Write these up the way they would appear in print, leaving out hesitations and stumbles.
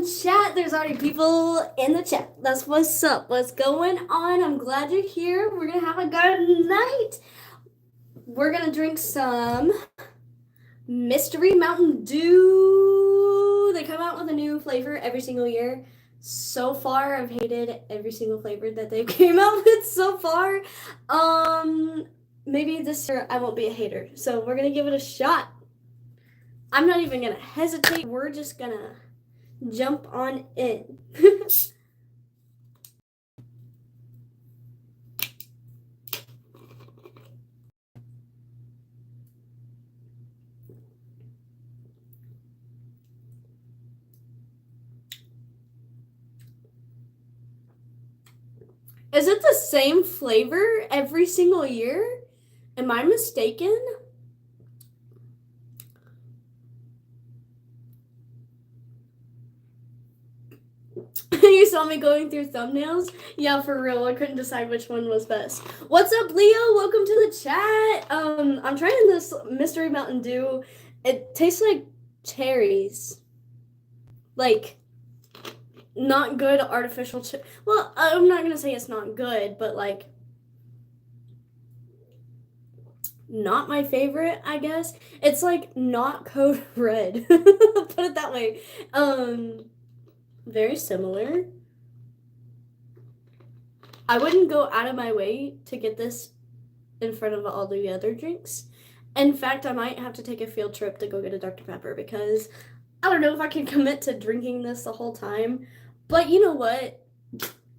chat. There's already people in the chat. That's what's up. What's going on? I'm glad you're here. We're gonna have a good night. We're gonna drink some Mystery Mountain Dew. They come out with a new flavor every single year. So far, I've hated every single flavor that they came out with so far. Maybe this year I won't be a hater. So we're gonna give it a shot. I'm not even gonna hesitate. We're just gonna jump on in. Is it the same flavor every single year? Am I mistaken? You saw me going through thumbnails? Yeah, for real. I couldn't decide which one was best. What's up, Leo? Welcome to the chat. I'm trying this Mystery Mountain Dew. It tastes like cherries. Like, not good artificial well, I'm not gonna say it's not good, but like, not my favorite, I guess. It's like not Code Red. Put it that way. Very similar. I wouldn't go out of my way to get this in front of all the other drinks. In fact, I might have to take a field trip to go get a Dr. Pepper because I don't know if I can commit to drinking this the whole time. But you know what?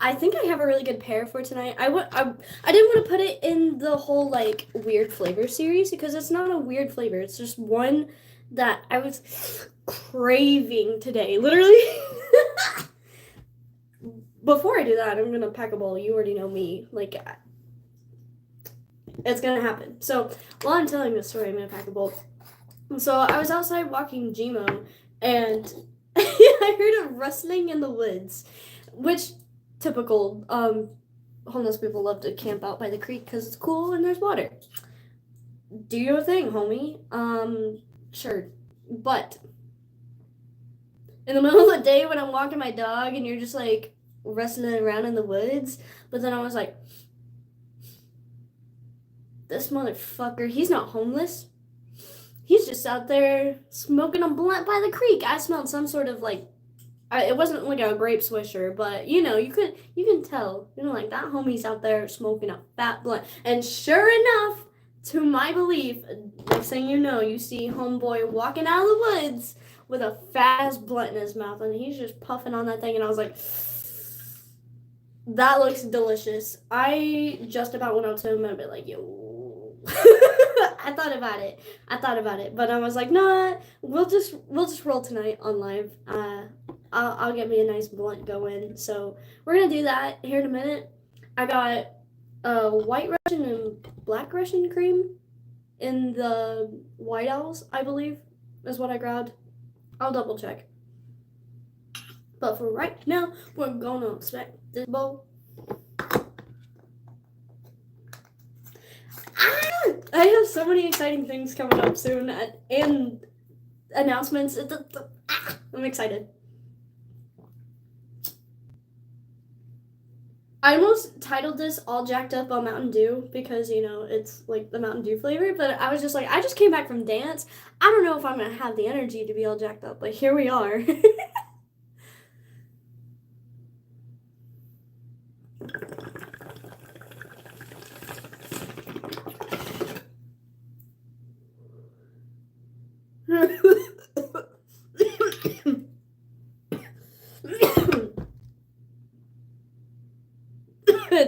I think I have a really good pair for tonight. I didn't want to put it in the whole like weird flavor series because it's not a weird flavor. It's just one that I was craving today. Literally. Before I do that, I'm gonna pack a bowl. You already know me. Like, it's gonna happen. So while I'm telling this story, I'm gonna pack a bowl. So I was outside walking Gmo, and I heard a rustling in the woods, which typical homeless people love to camp out by the creek because it's cool and there's water. Do your thing, homie. Sure, but in the middle of the day when I'm walking my dog and you're just like wrestling around in the woods, but then I was like, this motherfucker, he's not homeless. He's just out there smoking a blunt by the creek. I smelled some sort of like, it wasn't like a grape swisher, but you know, you can tell, you know, like that homie's out there smoking a fat blunt. And sure enough, to my belief, next thing you know, you see homeboy walking out of the woods with a fat ass blunt in his mouth, and he's just puffing on that thing, and I was like, that looks delicious. I just about went up to him and be like, yo. I thought about it, but I was like, nah, we'll just roll tonight on live. I'll get me a nice blunt going. So we're gonna do that here in a minute. I got white Russian and black Russian cream in the White Owls, I believe, is what I grabbed. I'll double check. But for right now, we're gonna expect this bowl. I have so many exciting things coming up soon and announcements. I'm excited. I almost titled this All Jacked Up on Mountain Dew because, you know, it's like the Mountain Dew flavor, but I was just like, I just came back from dance. I don't know if I'm going to have the energy to be all jacked up, but here we are.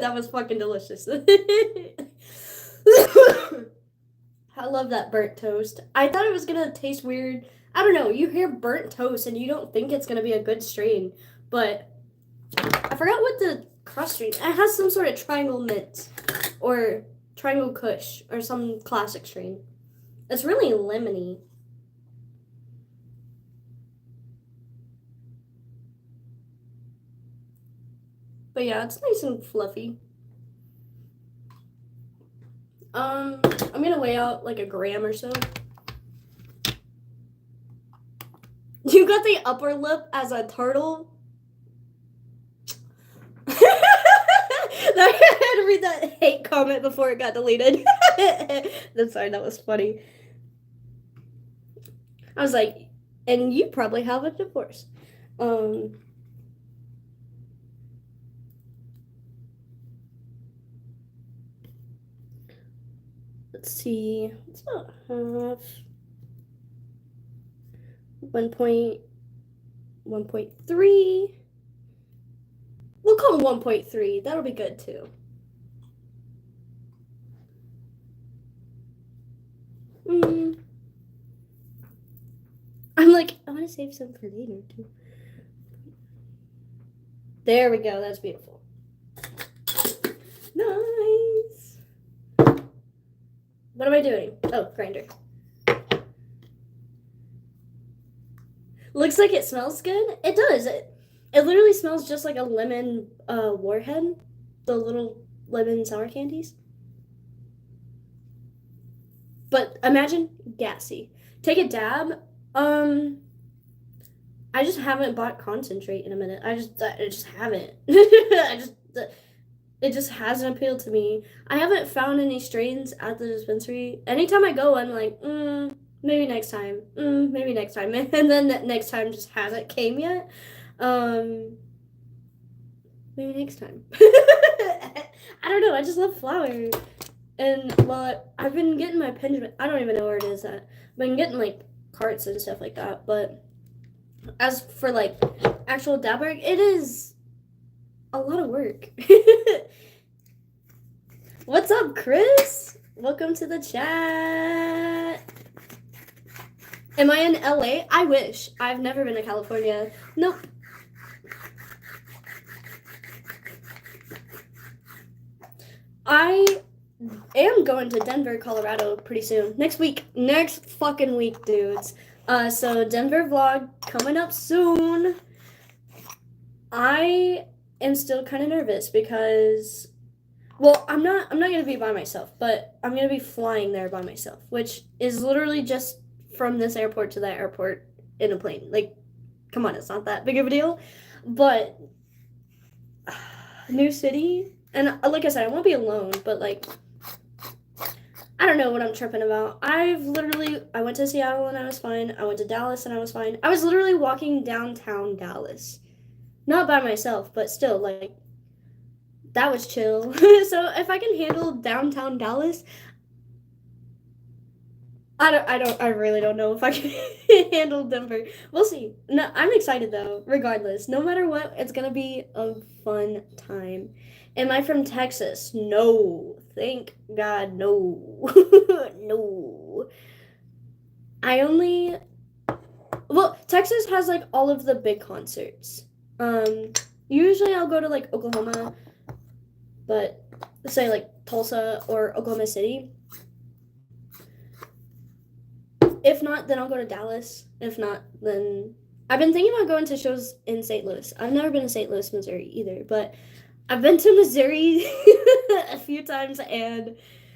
That was fucking delicious. I love that burnt toast. I thought it was gonna taste weird. I don't know, you hear burnt toast and you don't think it's gonna be a good strain, but I forgot what the crust strain. It has some sort of triangle mint or triangle kush or some classic strain. It's really lemony. But yeah, it's nice and fluffy. I'm gonna weigh out like a gram or so. You You got the upper lip as a turtle. I had to read that hate comment before it got deleted. I'm sorry, that was funny. I was like, and you probably have a divorce. Let's see. It's about half. 1.3. We'll call 1.3. That'll be good too. I'm like, I want to save some for later too. There we go. That's beautiful. Nice. What am I doing? Oh, grinder. Looks like it smells good. It does. It literally smells just like a lemon warhead. The little lemon sour candies. But imagine gassy. Take a dab. I just haven't bought concentrate in a minute. I just haven't. It just hasn't appealed to me. I haven't found any strains at the dispensary. Anytime I go, I'm like, maybe next time. Maybe next time. And then that next time just hasn't came yet. Maybe next time. I don't know. I just love flower. And well, I've been getting my pendulum. I don't even know where it is at. I've been getting like carts and stuff like that. But as for like actual dab work, it is a lot of work. What's up, Chris? Welcome to the chat. Am I in LA? I wish. I've never been to California. Nope. I am going to Denver, Colorado pretty soon. Next week. Next fucking week, dudes. So Denver vlog coming up soon. I am still kind of nervous because, well, I'm not going to be by myself, but I'm going to be flying there by myself, which is literally just from this airport to that airport in a plane. Like, come on, it's not that big of a deal. But new city, and like I said, I won't be alone, but like, I don't know what I'm tripping about. I went to Seattle and I was fine. I went to Dallas and I was fine. I was literally walking downtown Dallas. Not by myself, but still, like, that was chill. So if I can handle downtown Dallas, I really don't know if I can handle Denver. We'll see. No, I'm excited though, regardless. No matter what, it's gonna be a fun time. Am I from Texas? No. Thank God, no. No. Well, Texas has like all of the big concerts. Usually I'll go to like Oklahoma, but say like Tulsa or Oklahoma City. If not, then I'll go to Dallas. If not, then I've been thinking about going to shows in St. Louis. I've never been to St. Louis, Missouri either, but I've been to Missouri a few times, and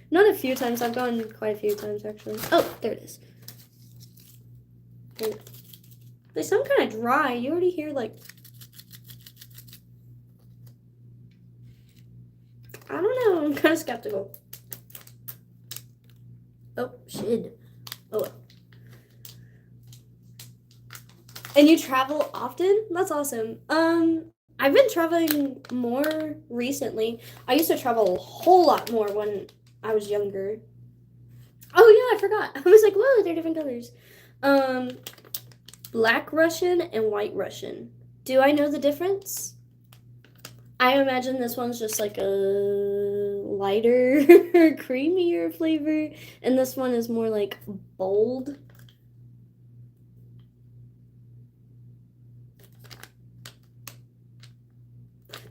not a few times, I've gone quite a few times actually. Oh, there it is. They sound kind of dry. You already hear like, I don't know, I'm kind of skeptical. Oh, shit. Oh, well. And you travel often? That's awesome. I've been traveling more recently. I used to travel a whole lot more when I was younger. Oh yeah, I forgot. I was like, whoa, they're different colors. Black Russian and White Russian. Do I know the difference? I imagine this one's just like a lighter, creamier flavor, and this one is more like bold.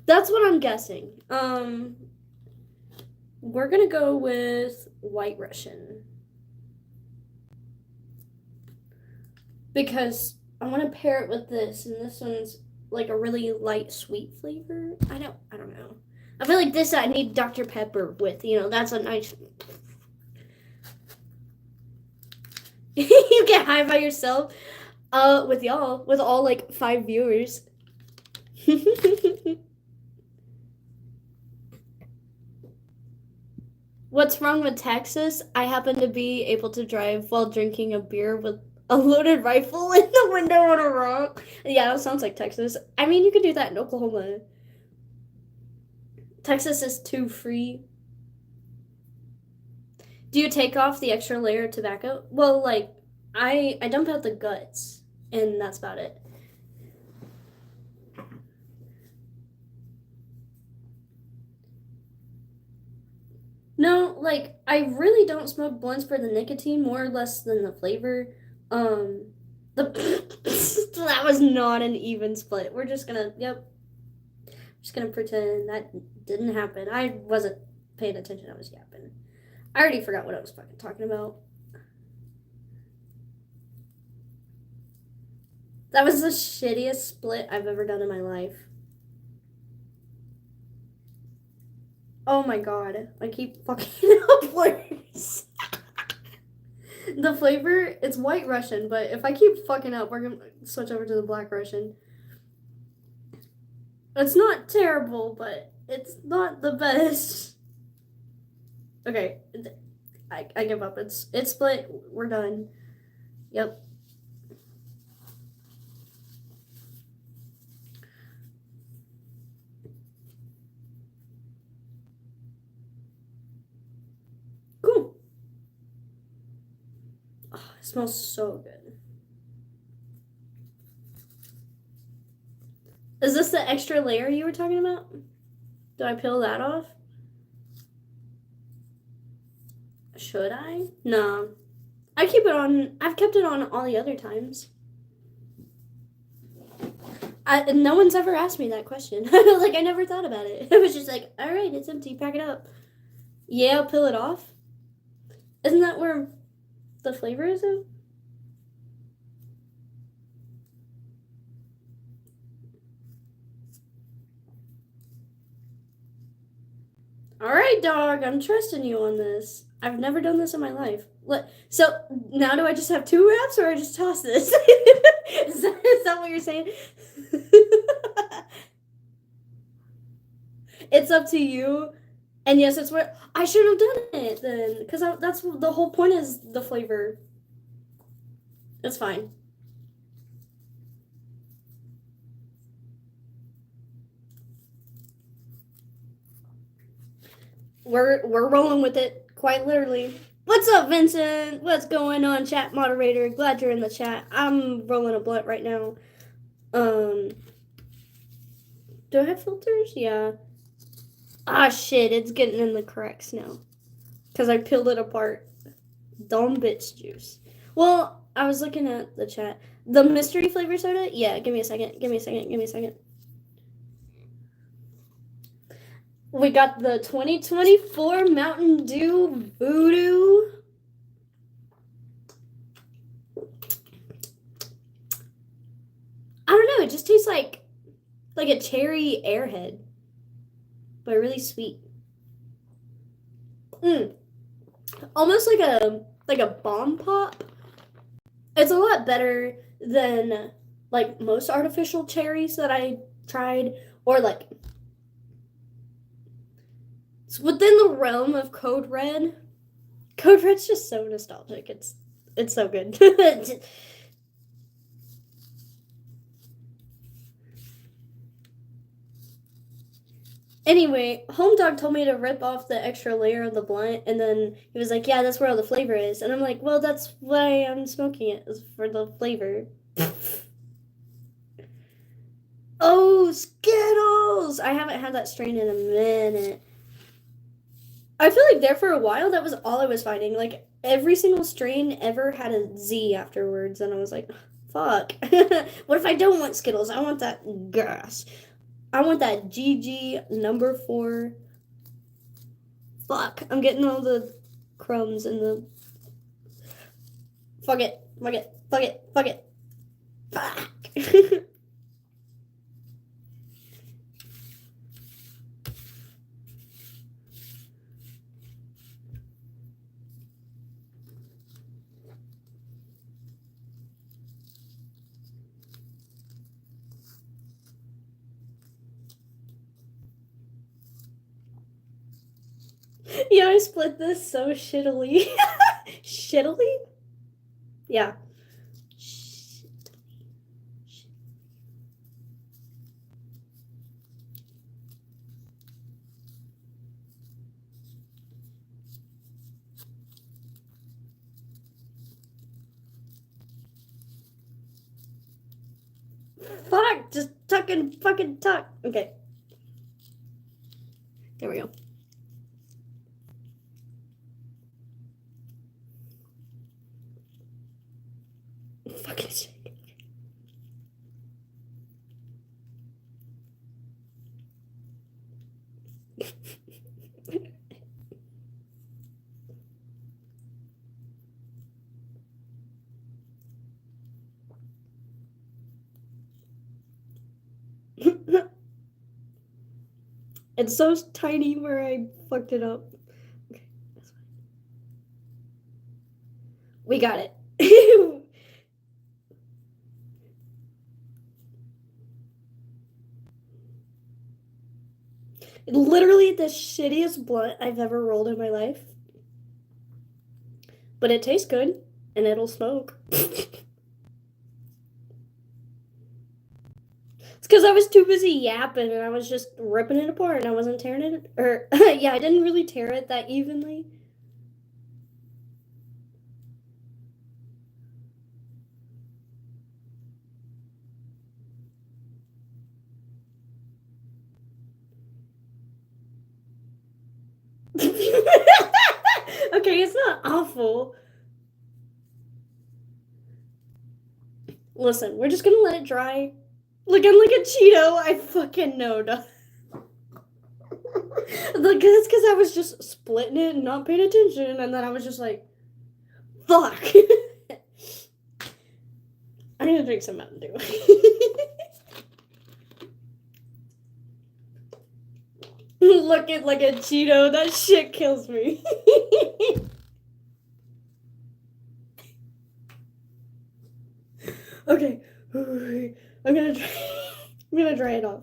That's what I'm guessing. We're gonna go with White Russian because I want to pair it with this, and this one's like a really light sweet flavor. I don't know. I feel like this I need Dr. Pepper with, that's a nice. You get high by yourself. With y'all, with all like 5 viewers. What's wrong with Texas? I happen to be able to drive while drinking a beer with a loaded rifle in the window on a rock. Yeah, that sounds like Texas. I mean, you could do that in Oklahoma. Texas is too free. Do you take off the extra layer of tobacco? Well, like, I dump out the guts, and that's about it. No, like, I really don't smoke blunts for the nicotine, more or less than the flavor. The that was not an even split. We're just gonna, yep, just gonna pretend that didn't happen. I wasn't paying attention. I was yapping. I already forgot what I was fucking talking about. That was the shittiest split I've ever done in my life. Oh my god. I keep fucking up words. The flavor, it's white Russian, but if I keep fucking up, we're gonna switch over to the black Russian. It's not terrible, but it's not the best. Okay. I give up. It's split. We're done. Yep. Cool. Oh, it smells so good. Is this the extra layer you were talking about? Do I peel that off? Should I? No. I keep it on. I've kept it on all the other times. No one's ever asked me that question. Like, I never thought about it. It was just like, all right, it's empty. Pack it up. Yeah, I'll peel it off. Isn't that where the flavor is, though? All right, dog. I'm trusting you on this. I've never done this in my life. So now do I just have 2 wraps, or I just toss this? Is that what you're saying? It's up to you. And yes, it's what I should have done it then, because that's the whole point is the flavor. It's fine. We're rolling with it, quite literally. What's up, Vincent? What's going on, chat moderator? Glad you're in the chat. I'm rolling a blunt right now. Do I have filters? Yeah. Ah, shit, it's getting in the cracks now. Because I peeled it apart. Dumb bitch juice. Well, I was looking at the chat. The mystery flavor soda? Yeah, give me a second. Give me a second. We got the 2024 Mountain Dew Voodoo. I don't know, it just tastes like a cherry airhead, but really sweet. Almost like a bomb pop. It's a lot better than like most artificial cherries that I tried, or like it's within the realm of Code Red. Code Red's just so nostalgic. It's so good. Anyway, Home Dog told me to rip off the extra layer of the blunt, and then he was like, yeah, that's where all the flavor is. And I'm like, well, that's why I'm smoking it, is for the flavor. Oh, Skittles! I haven't had that strain in a minute. I feel like there for a while, that was all I was finding. Like, every single strain ever had a Z afterwards, and I was like, fuck. What if I don't want Skittles? I want that gas. I want that GG number 4. Fuck. I'm getting all the crumbs in the... Fuck it. Fuck. Yeah, I split this so shittily. Shittily? Yeah. Fuck, just tuck and fucking tuck. Okay. There we go. Fucking shit. It's so tiny where I fucked it up. Okay, that's fine. We got it. Literally the shittiest blunt I've ever rolled in my life. But it tastes good and it'll smoke. It's because I was too busy yapping and I was just ripping it apart and I wasn't tearing it. Or, yeah, I didn't really tear it that evenly. Okay, it's not awful. Listen, we're just gonna let it dry. Looking like a Cheeto, I fucking know. Like, it's because I was just splitting it and not paying attention, and then I was just like, fuck. I'm gonna drink some Mountain Dew. Looking like a Cheeto, that shit kills me. Okay, I'm gonna dry it off.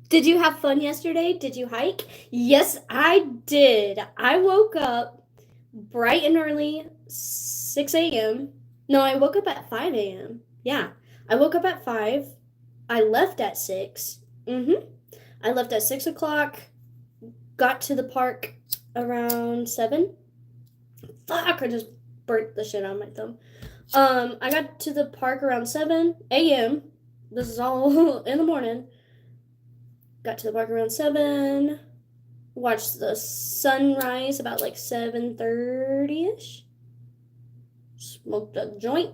Did you have fun yesterday? Did you hike? Yes, I did. I woke up bright and early, 6 a.m. No, I woke up at 5 a.m. Yeah, I woke up at 5. I left at 6. I left at 6 o'clock, got to the park around 7. Fuck, I just burnt the shit out of my thumb. I got to the park around 7 a.m. This is all in the morning. Got to the park around 7. Watched the sunrise about like 7:30ish. Smoked a joint.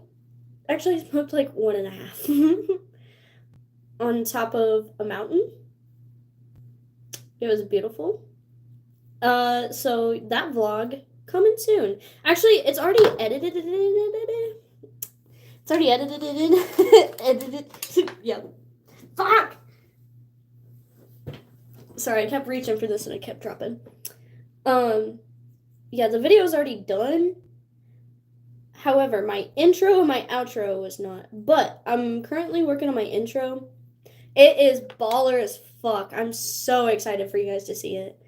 Actually, smoked like 1.5 on top of a mountain. It was beautiful. So that vlog coming soon. Actually, it's already edited. It's already edited. Yeah. Fuck. Sorry, I kept reaching for this and I kept dropping. Yeah, the video is already done. However, my intro and my outro was not. But I'm currently working on my intro. It is baller as fuck. I'm so excited for you guys to see it.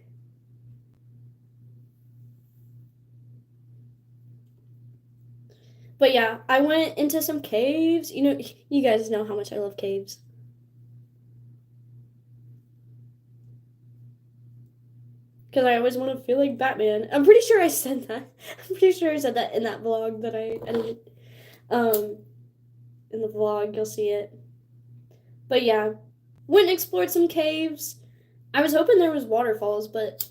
But yeah, I went into some caves. You know, you guys know how much I love caves. Because I always want to feel like Batman. I'm pretty sure I said that. I'm pretty sure I said that in that vlog that I edited. In the vlog, you'll see it. But yeah, went and explored some caves. I was hoping there was waterfalls, but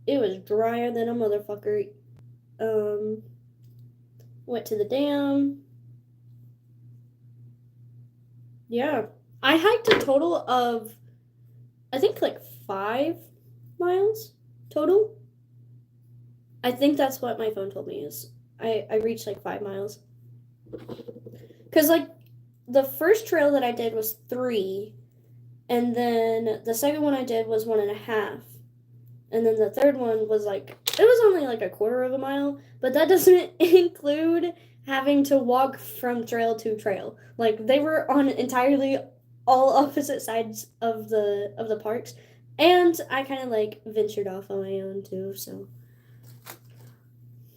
it was drier than a motherfucker. Went to the dam. Yeah. I hiked a total of, I think, like 5 miles total. I think that's what my phone told me is. I reached like 5 miles. Because, like, the first trail that I did was 3, and then the second one I did was 1.5, and then the third one was like, it was only like a quarter of a mile, but that doesn't include having to walk from trail to trail. Like, they were on entirely all opposite sides of the parks, and I kind of like ventured off on my own too. So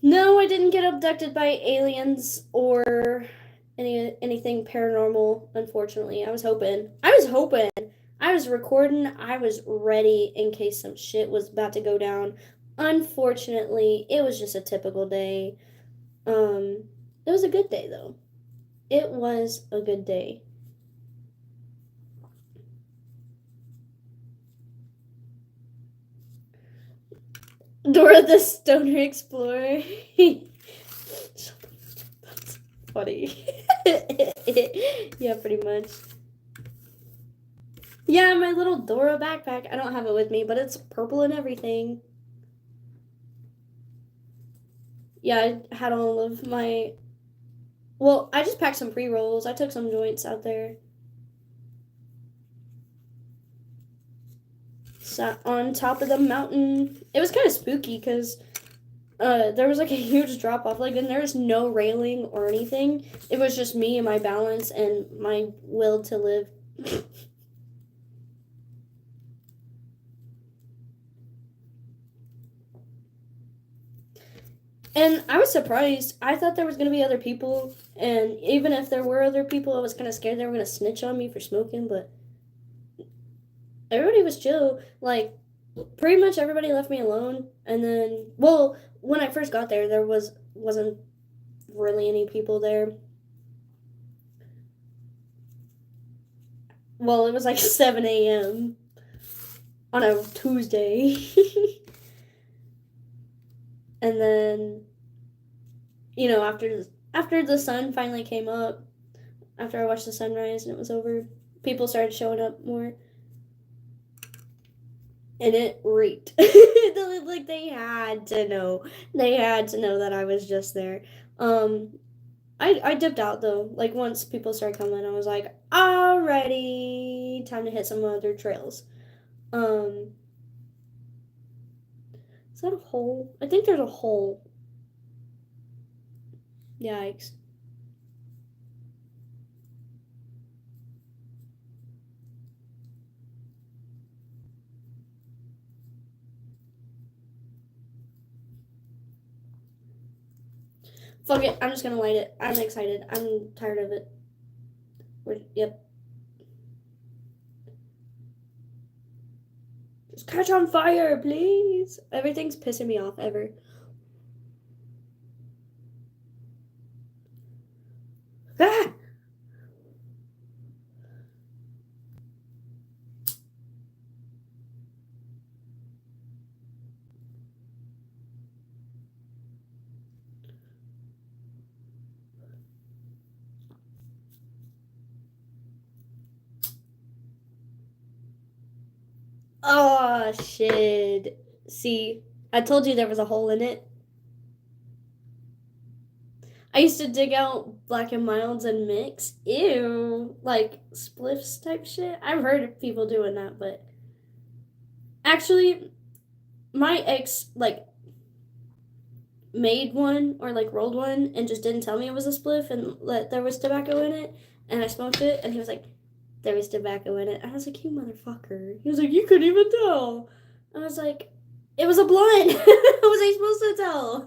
no, I didn't get abducted by aliens or anything paranormal. Unfortunately, I was hoping. I was recording. I was ready in case some shit was about to go down. Unfortunately, it was just a typical day. It was a good day though. It was a good day. Dora the Stoner Explorer. That's funny. Yeah, pretty much. Yeah, my little Dora backpack. I don't have it with me, but it's purple and everything. Yeah, I had all of my. Well, I just packed some pre rolls. I took some joints out there. Sat on top of the mountain. It was kind of spooky because there was like a huge drop off, like, and there was no railing or anything. It was just me and my balance and my will to live. And I was surprised. I thought there was gonna be other people, and even if there were other people, I was kind of scared they were gonna snitch on me for smoking. But everybody was chill. Like, pretty much everybody left me alone. And then, well, when I first got there, there wasn't really any people there. Well, it was like 7 a.m. on a Tuesday. And then, after the sun finally came up, after I watched the sunrise and it was over, people started showing up more. And it reeked. Like, they had to know. They had to know that I was just there. I dipped out though. Like, once people started coming, I was like, alrighty, time to hit some other trails. Um, is that a hole? I think there's a hole. Yikes. Fuck it, I'm just gonna light it. I'm excited. I'm tired of it. Yep. Just catch on fire, please. Everything's pissing me off ever. Ah! Oh, shit. See, I told you there was a hole in it. I used to dig out Black and Milds and mix. Ew. Like, spliffs type shit. I've heard of people doing that, but actually, my ex, like, made one or, like, rolled one and just didn't tell me it was a spliff and that there was tobacco in it. And I smoked it, and he was like, there was tobacco in it. I was like, you motherfucker. He was like, you couldn't even tell. I was like, it was a blunt. How was I supposed to tell?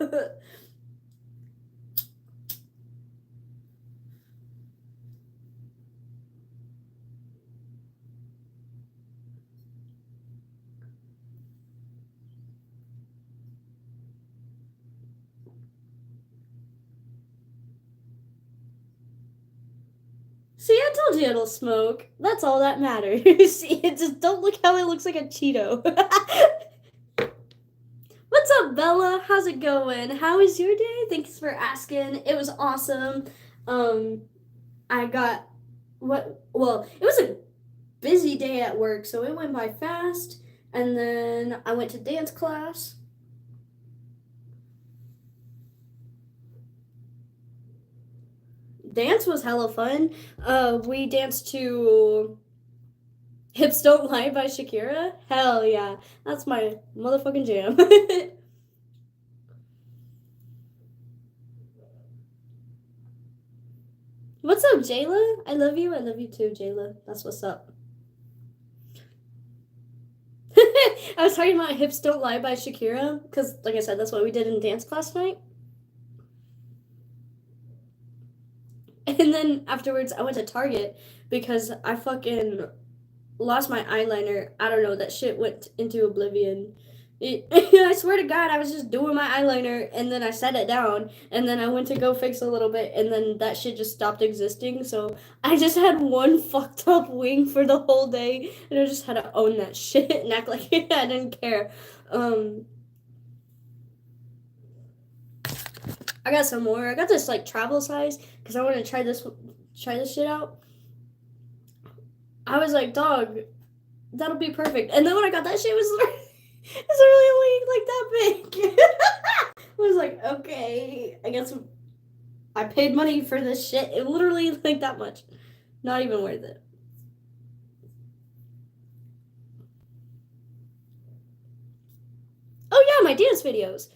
See, I told you it'll smoke. That's all that matters. See, just don't look how it looks like a Cheeto. What's up, Bella? How's it going? How was your day? Thanks for asking. It was awesome. Um, I got well, it was a busy day at work, so it went by fast. And then I went to dance class. dance was hella fun. We danced to Hips Don't Lie by Shakira. Hell yeah. That's my motherfucking jam. What's up, Jayla? I love you. I love you too, Jayla. That's what's up. I was talking about Hips Don't Lie by Shakira because, like I said, that's what we did in dance class tonight. And then afterwards, I went to Target because I fucking lost my eyeliner. I don't know, that shit went into oblivion. I swear to God, I was just doing my eyeliner and then I set it down and then I went to go fix a little bit and then that shit just stopped existing. So I just had one fucked up wing for the whole day and I just had to own that shit and act like I didn't care. I got some more. I got this like travel size because I want to try this shit out. I was like, dog, that'll be perfect. And then when I got that shit, it was really only like that big. I was like, okay, I guess I paid money for this shit. It literally like that much. Not even worth it. Oh yeah, my dance videos.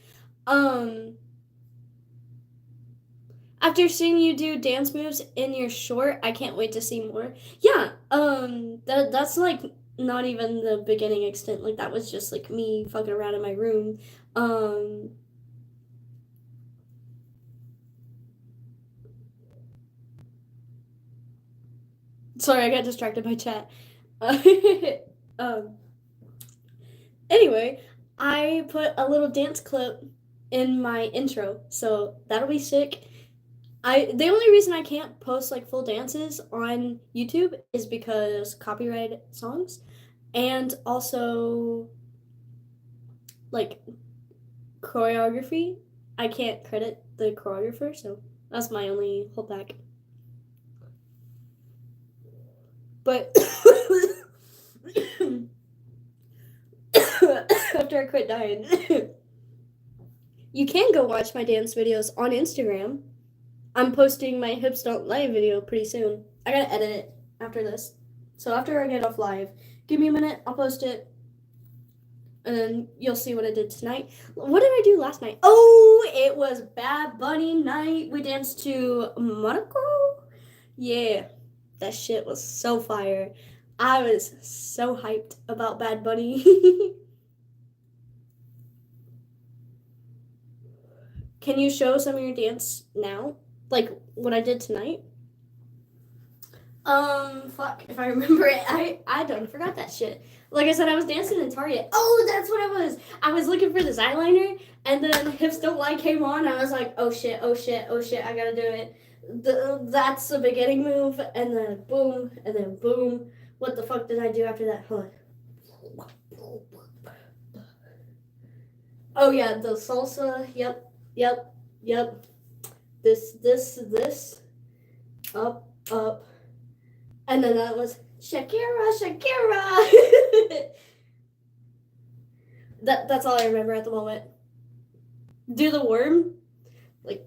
After seeing you do dance moves in your short, I can't wait to see more. Yeah, that's like not even the beginning extent. Like that was just like me fucking around in my room. Sorry, I got distracted by chat. Anyway, I put a little dance clip in my intro, so that'll be sick. The only reason I can't post like full dances on YouTube is because copyright songs and also like choreography. I can't credit the choreographer, so that's my only holdback. But after I quit dying, you can go watch my dance videos on Instagram. I'm posting my Hips Don't Lie video pretty soon. I gotta edit it after this. So after I get off live, give me a minute, I'll post it. And then you'll see what I did tonight. What did I do last night? Oh, it was Bad Bunny night. We danced to Monaco. Yeah, that shit was so fire. I was so hyped about Bad Bunny. Can you show some of your dance now? Like what I did tonight? Fuck, if I remember it. I done forgot that shit. Like I said, I was dancing in Target. Oh, that's what it was. I was looking for this eyeliner, and then Hips Don't Lie came on. I was like, oh shit, I gotta do it. That's the beginning move, and then boom, and then boom. What the fuck did I do after that? Hold on. Oh yeah, the salsa. Yep. This. Up. And then that was Shakira. That's all I remember at the moment. Do the worm. Like.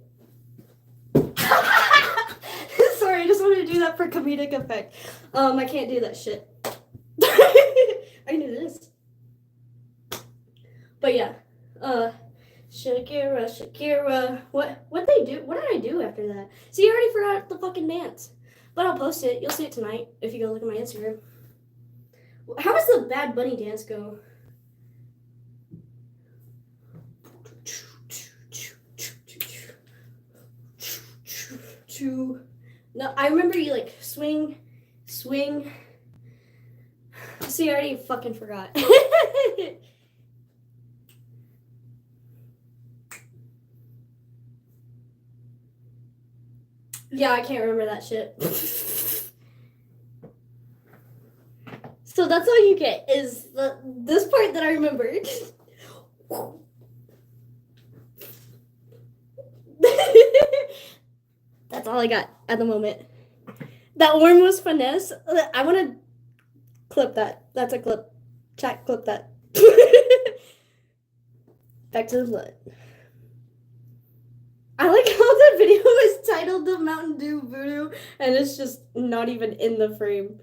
Sorry, I just wanted to do that for comedic effect. I can't do that shit. I can do this. But yeah. Shakira. What they do? What did I do after that? See, I already forgot the fucking dance. But I'll post it. You'll see it tonight if you go look at my Instagram. How does the Bad Bunny dance go? No, I remember you like swing. See, I already fucking forgot. Yeah, I can't remember that shit. So that's all you get is this part that I remembered. That's all I got at the moment. That worm was finesse. I want to clip that. That's a clip. Chat, clip that. Back to the blood. I like how the video was titled the Mountain Dew Voodoo, and it's just not even in the frame.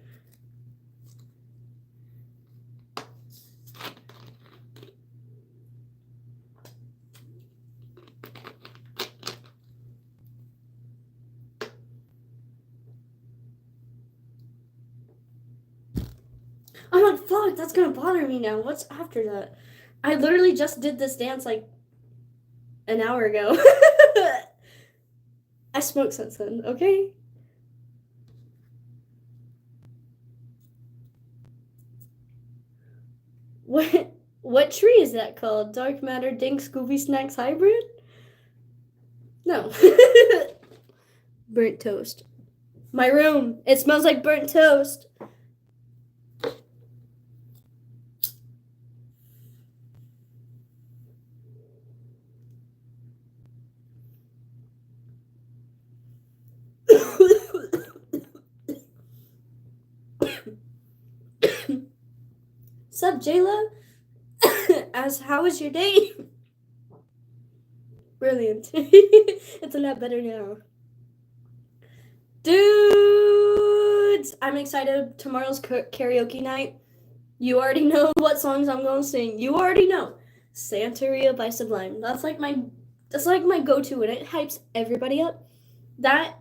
I'm like, fuck, that's gonna bother me now. What's after that? I literally just did this dance like an hour ago. I smoked since then, okay? What tree is that called? Dark Matter Dink Scooby Snacks Hybrid? No. Burnt toast. My room. It smells like burnt toast. Sup, Jayla? How was your day? Brilliant. It's a lot better now. Dudes, I'm excited. Tomorrow's karaoke night. You already know what songs I'm gonna sing. You already know. Santeria by Sublime. That's like my go-to, and it hypes everybody up. That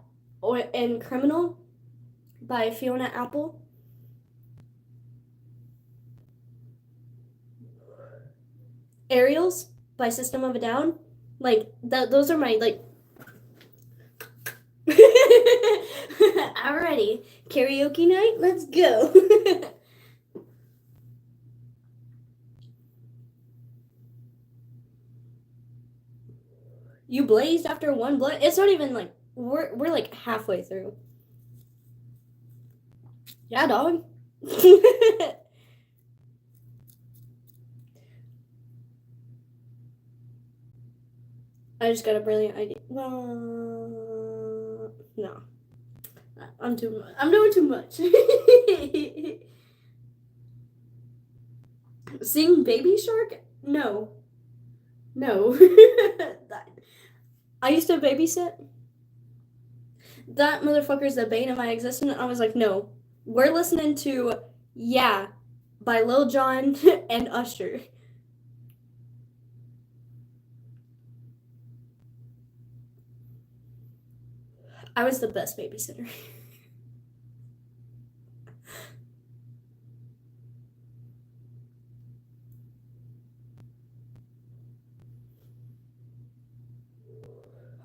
and Criminal by Fiona Apple. Aerials by System of a Down. Like those are my like. Alrighty, karaoke night. Let's go. You blazed after one blunt? It's not even like we're like halfway through. Yeah, dog. I just got a brilliant idea. Well, no. I'm doing too much. Sing Baby Shark? No. I used to babysit. That motherfucker's the bane of my existence. I was like, no. We're listening to Yeah by Lil Jon and Usher. I was the best babysitter.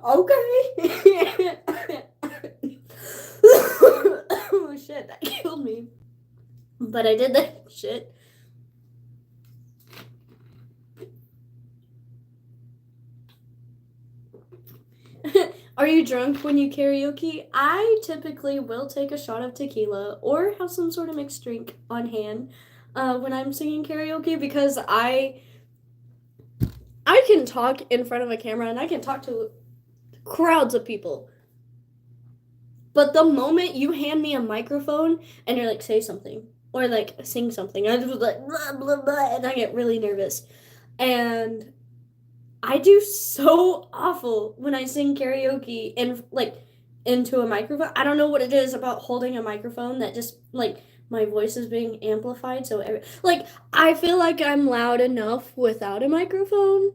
Okay. Oh shit, that killed me. But I did that shit. Are you drunk when you karaoke? I typically will take a shot of tequila or have some sort of mixed drink on hand when I'm singing karaoke, because I can talk in front of a camera and I can talk to crowds of people. But the moment you hand me a microphone and you're like, say something or like sing something, I just like blah blah blah, and I get really nervous. And I do so awful when I sing karaoke and like into a microphone. I don't know what it is about holding a microphone that just like my voice is being amplified. So like I feel like I'm loud enough without a microphone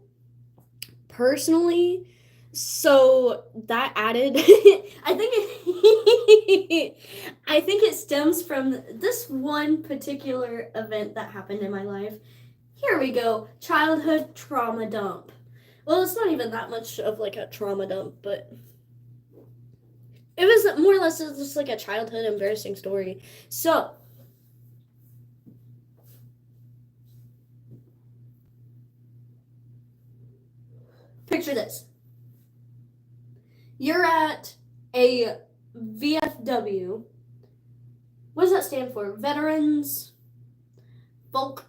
personally. So that added, I think it stems from this one particular event that happened in my life. Here we go, childhood trauma dump. Well, it's not even that much of like a trauma dump, but it was more or less just like a childhood embarrassing story. So, picture this. You're at a VFW. What does that stand for? Veterans Folk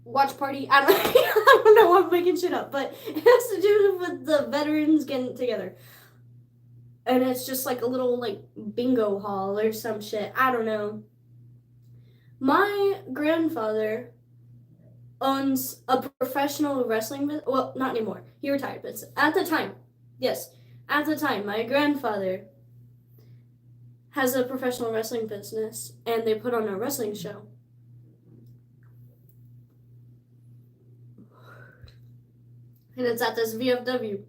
Watch Party? I don't know, I'm making shit up, but it has to do with the veterans getting together. And it's just like a little like bingo hall or some shit. I don't know. My grandfather owns a professional wrestling, well, not anymore. He retired, but at the time, yes. at the time, my grandfather has a professional wrestling business, and they put on a wrestling show. And it's at this VFW.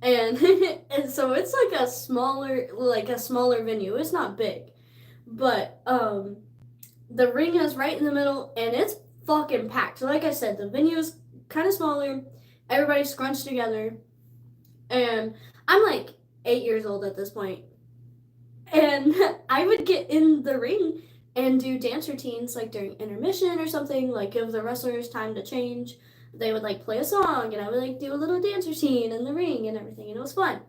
And and so it's like a smaller venue. It's not big. But the ring is right in the middle, and it's fucking packed. Like I said, the venue is kind of smaller. Everybody's scrunched together. And I'm like 8 years old at this point. And I would get in the ring and do dance routines like during intermission or something, like give the wrestlers time to change. They would like play a song, and I would like do a little dance routine in the ring and everything, and it was fun.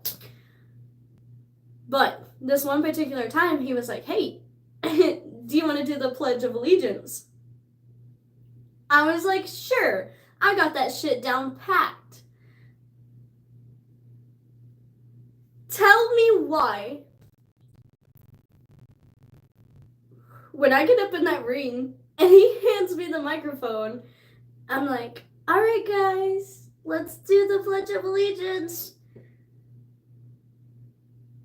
But this one particular time, he was like, "Hey, do you want to do the Pledge of Allegiance?" I was like, "Sure, I got that shit down packed." Tell me why, when I get up in that ring and he hands me the microphone, I'm like, "All right, guys, let's do the Pledge of Allegiance."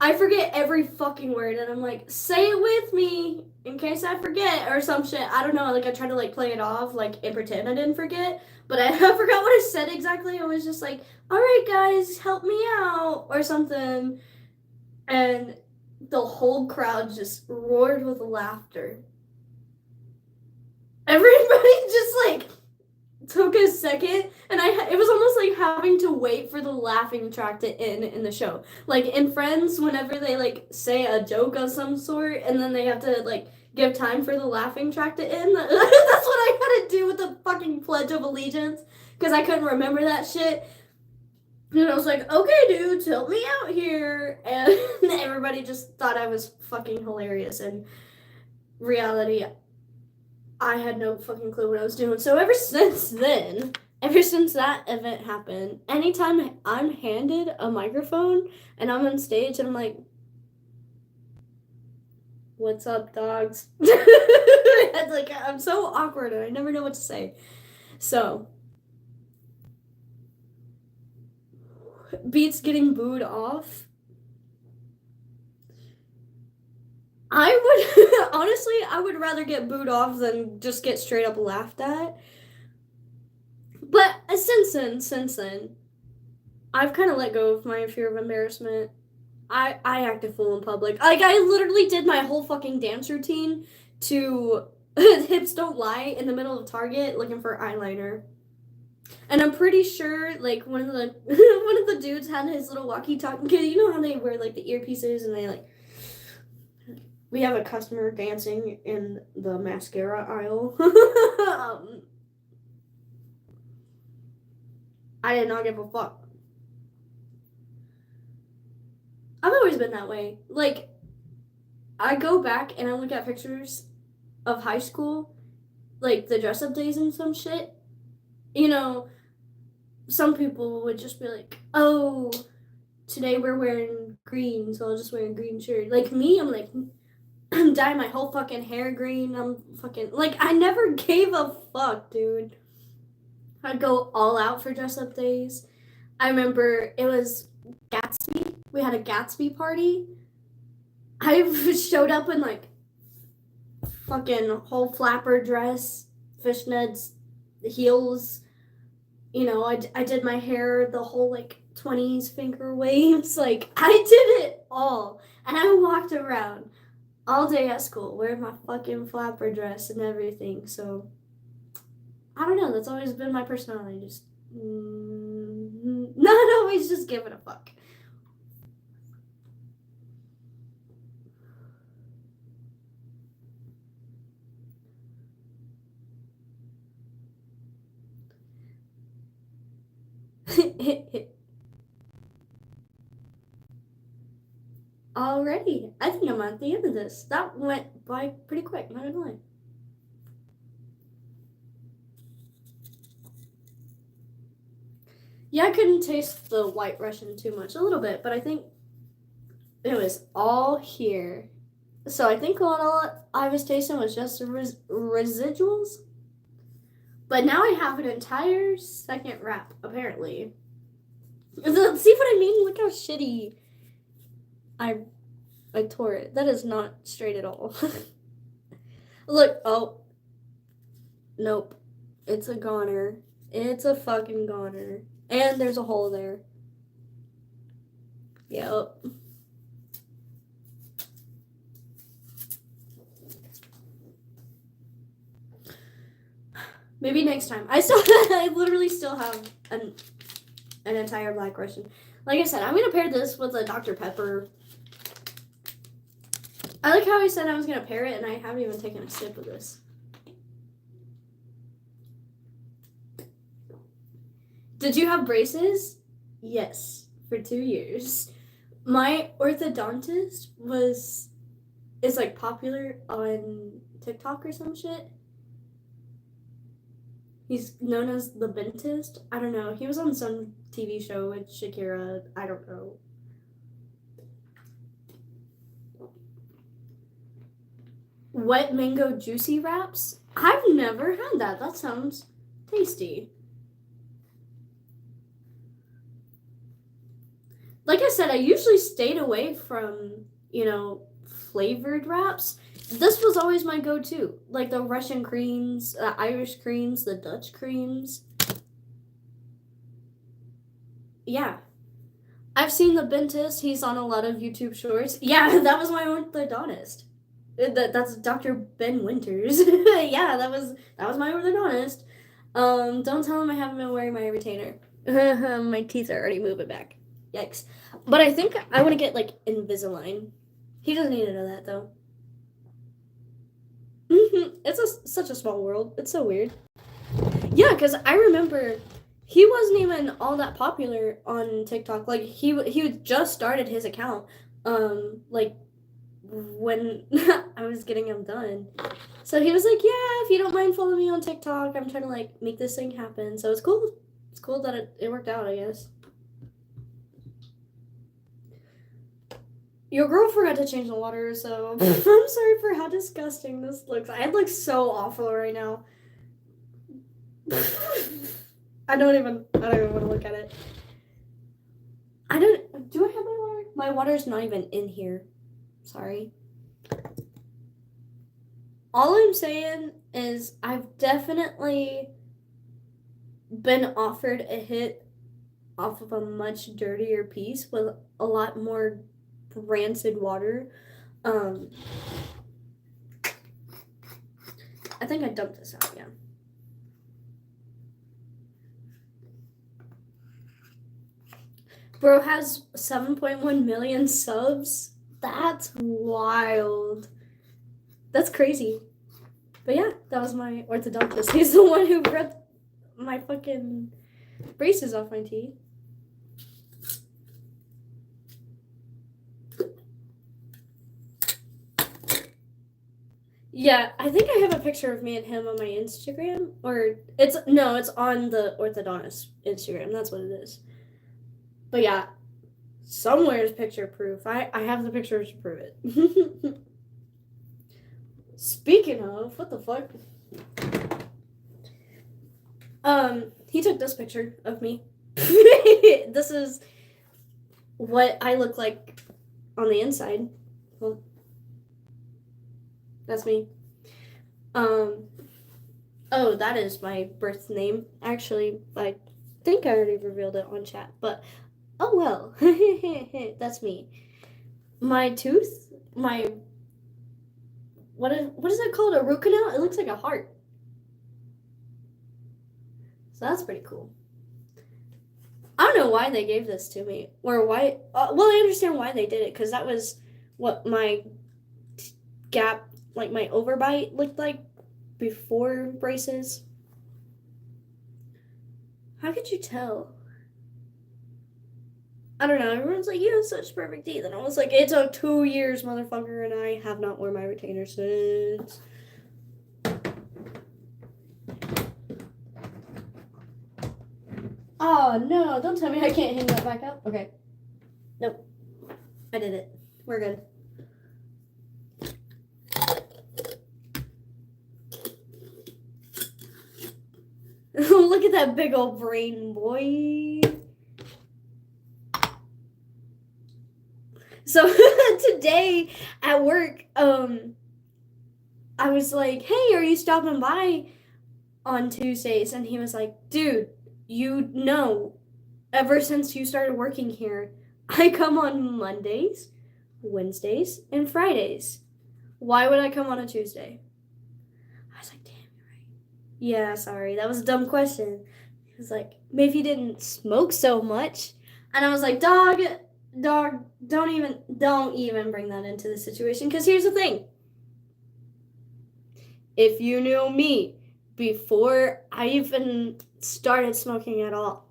I forget every fucking word, and I'm like, "Say it with me in case I forget," or some shit. I don't know, like I try to like play it off like and pretend I didn't forget, but I forgot what I said exactly. I was just like, "All right, guys, help me out," or something. And the whole crowd just roared with laughter. Everybody just like took a second, and it was almost like having to wait for the laughing track to end in the show. Like in Friends, whenever they like say a joke of some sort, and then they have to like give time for the laughing track to end. That's what I had to do with the fucking Pledge of Allegiance, because I couldn't remember that shit. And I was like, "Okay, dudes, help me out here." And everybody just thought I was fucking hilarious. In reality, I had no fucking clue what I was doing. So ever since that event happened, anytime I'm handed a microphone and I'm on stage and I'm like, "What's up, dogs?" It's like, I'm so awkward and I never know what to say. So beats getting booed off. I would honestly, I would rather get booed off than just get straight up laughed at. But since then, I've kind of let go of my fear of embarrassment. I act a fool in public. Like I literally did my whole fucking dance routine to "Hips Don't Lie" in the middle of Target looking for eyeliner. And I'm pretty sure, like, one of the dudes had his little walkie-talkie. You know how they wear, like, the earpieces and they, like... We have a customer dancing in the mascara aisle. I did not give a fuck. I've always been that way. Like, I go back and I look at pictures of high school, like, the dress-up days and some shit. You know... Some people would just be like, "Oh, today we're wearing green, so I'll just wear a green shirt." Like me, I'm like, I'm dyeing my whole fucking hair green. I'm fucking, like, I never gave a fuck, dude. I'd go all out for dress-up days. I remember it was Gatsby. We had a Gatsby party. I showed up in, like, fucking whole flapper dress, fishnets, heels. You know, I did my hair the whole, like, 20s finger waves. Like, I did it all. And I walked around all day at school wearing my fucking flapper dress and everything. So, I don't know. That's always been my personality. Just, not always just giving a fuck. Alrighty, I think I'm at the end of this. That went by pretty quick, not gonna lie. Yeah, I couldn't taste the White Russian too much, a little bit, but I think it was all here. So I think all I was tasting was just the residuals. But now I have an entire second wrap, apparently. See what I mean? Look how shitty I tore it. That is not straight at all. Look, oh. Nope. It's a goner. It's a fucking goner. And there's a hole there. Yep. Maybe next time. I literally still have an entire Black Russian. Like I said, I'm gonna pair this with a Dr. Pepper. I like how I said I was gonna pair it, and I haven't even taken a sip of this. Did you have braces? Yes, for 2 years. My orthodontist is like popular on TikTok or some shit. He's known as the dentist. I don't know. He was on some TV show with Shakira. I don't know. Wet mango juicy wraps? I've never had that. That sounds tasty. Like I said, I usually stayed away from, flavored wraps. This was always my go-to. Like the Russian creams, the Irish creams, the Dutch creams. Yeah. I've seen the dentist. He's on a lot of YouTube shorts. Yeah, that was my orthodontist. That's Dr. Ben Winters. Yeah, that was my orthodontist. Don't tell him I haven't been wearing my retainer. My teeth are already moving back. Yikes. But I think I want to get, like, Invisalign. He doesn't need to know that, though. It's such a small world. It's so weird. Yeah, because I remember he wasn't even all that popular on TikTok. Like, he just started his account, like, when I was getting him done. So he was like, yeah, if you don't mind following me on TikTok, I'm trying to, like, make this thing happen. So it's cool. It's cool that it worked out, I guess. Your girl forgot to change the water, so I'm sorry for how disgusting this looks. I look so awful right now. I don't even want to look at it. Do I have my water? My water's not even in here. Sorry. All I'm saying is I've definitely been offered a hit off of a much dirtier piece with a lot more rancid water. I think I dumped this out, yeah. Bro has 7.1 million subs. That's wild. That's crazy. But yeah, that was my orthodontist. He's the one who ripped my fucking braces off my teeth. Yeah, I think I have a picture of me and him on my Instagram. Or it's on the orthodontist Instagram. That's what it is. But yeah, somewhere is picture proof. I have the pictures to prove it. Speaking of, what the fuck? He took this picture of me. This is what I look like on the inside. Well, that's me. Oh, that is my birth name. Actually, I think I already revealed it on chat, but oh well. That's me. My tooth, what is it called? A root canal? It looks like a heart. So that's pretty cool. I don't know why they gave this to me, or why. Well, I understand why they did it, because that was what my gap, like my overbite, looked like before braces. How could you tell? I don't know. Everyone's like, you have such perfect teeth, and I was like, it took 2 years, motherfucker, and I have not worn my retainer since. Oh, no, don't tell me I can't hang that back up. Okay. Nope. I did it. We're good. Look at that big old brain, boy. So today at work, I was like, hey, are you stopping by on Tuesdays? And he was like, dude, you know, ever since you started working here, I come on Mondays, Wednesdays, and Fridays. Why would I come on a Tuesday? I was like, damn, you're right. Yeah, sorry, that was a dumb question. He was like, maybe you didn't smoke so much. And I was like, dog, don't even bring that into the situation. Because here's the thing. If you knew me before I even started smoking at all,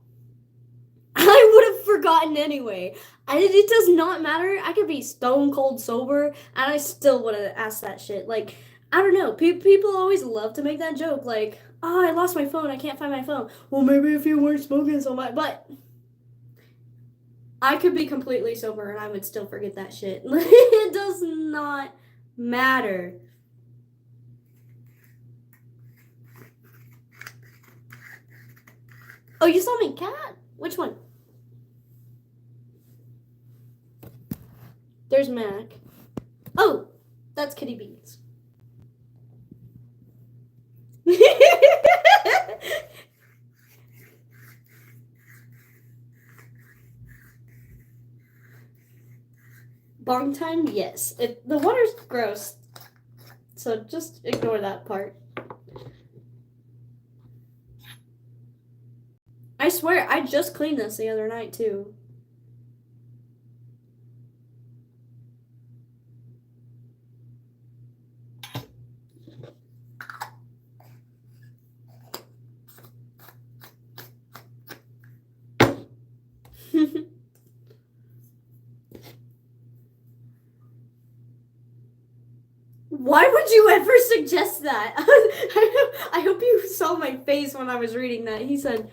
I would have forgotten anyway. It does not matter. I could be stone cold sober, and I still would have asked that shit. Like, I don't know. People always love to make that joke. Like, oh, I lost my phone. I can't find my phone. Well, maybe if you weren't smoking so much. But I could be completely sober, and I would still forget that shit. It does not matter. Oh, you saw my cat? Which one? There's Mac. Oh, that's Kitty Beans. Bong time? Yes. The water's gross, so just ignore that part. I swear, I just cleaned this the other night, too. Why would you ever suggest that? I hope you saw my face when I was reading that. He said,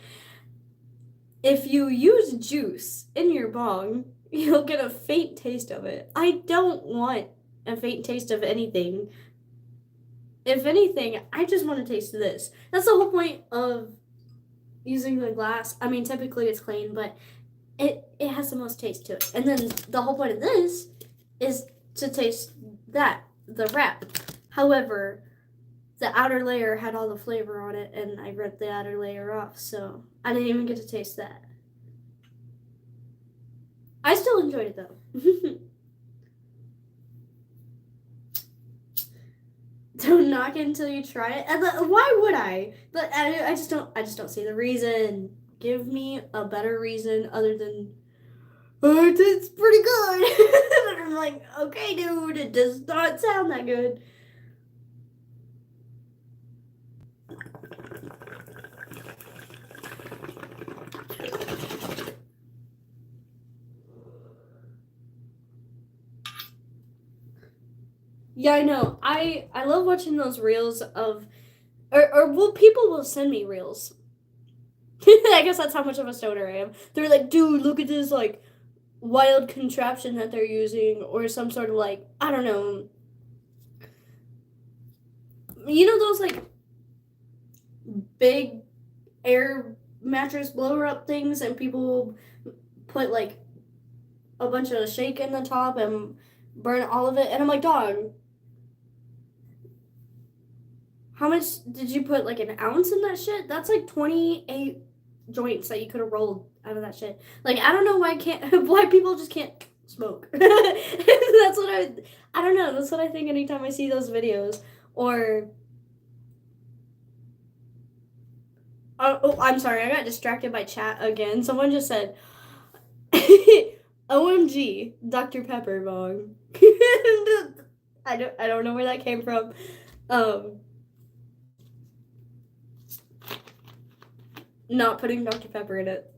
if you use juice in your bong, you'll get a faint taste of it. I don't want a faint taste of anything. If anything, I just want to taste this. That's the whole point of using the glass. I mean, typically it's clean, but it has the most taste to it. And then the whole point of this is to taste that, the wrap. However, the outer layer had all the flavor on it, and I ripped the outer layer off, so I didn't even get to taste that. I still enjoyed it though. Don't knock it until you try it. And why would I? But I just don't see the reason. Give me a better reason other than, oh, it's pretty good. And I'm like, okay, dude, it does not sound that good. Yeah, I know. I love watching those reels of, or well, people will send me reels. I guess that's how much of a stoner I am. They're like, dude, look at this like wild contraption that they're using, or some sort of like, I don't know. You know those like big air mattress blower up things, and people will put like a bunch of shake in the top and burn all of it, and I'm like, dog, how much did you put? Like an ounce in that shit? That's like 28 joints that you could have rolled out of that shit. Like, I don't know why people just can't smoke. That's what I don't know. That's what I think anytime I see those videos. Or, oh, I'm sorry. I got distracted by chat again. Someone just said, OMG, Dr. Pepper bong. I don't know where that came from. Not putting Dr. Pepper in it.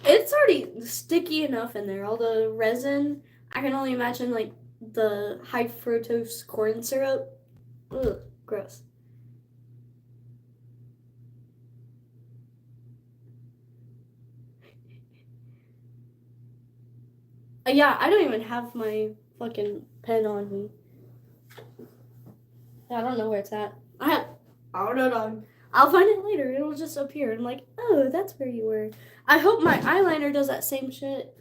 It's already sticky enough in there. All the resin. I can only imagine like the high fructose corn syrup. Ugh, gross. Yeah, I don't even have my fucking pen on me. I don't know where it's at. I don't know, dog. I'll find it later. It'll just appear. I'm like, oh, that's where you were. I hope my eyeliner does that same shit.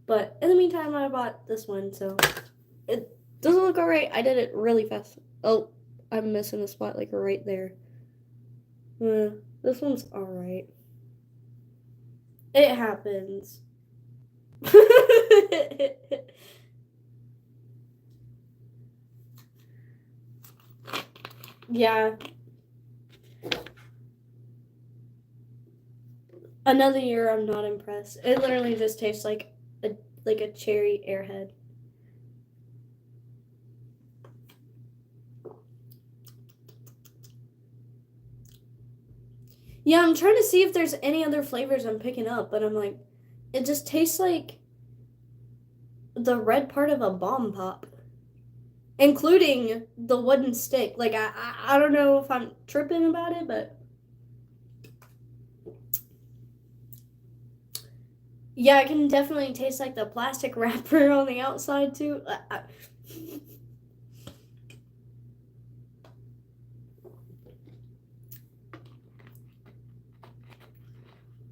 But in the meantime, I bought this one, so it doesn't look alright. I did it really fast. Oh, I'm missing a spot like right there. This one's alright. It happens. Yeah. Another year, I'm not impressed. It literally just tastes like a cherry airhead. Yeah, I'm trying to see if there's any other flavors I'm picking up, but I'm like, it just tastes like the red part of a bomb pop, including the wooden stick. Like, I don't know if I'm tripping about it, but yeah, I can definitely taste like the plastic wrapper on the outside too.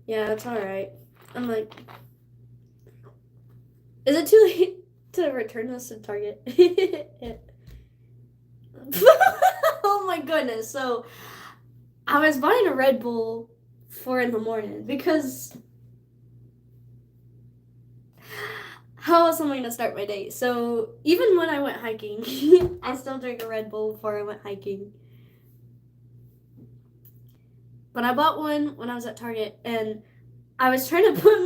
Yeah, it's alright. I'm like, is it too late to return this to Target? Oh my goodness. So, I was buying a Red Bull for in the morning because how else am I gonna start my day? So even when I went hiking, I still drank a Red Bull before I went hiking. But I bought one when I was at Target, and I was trying to put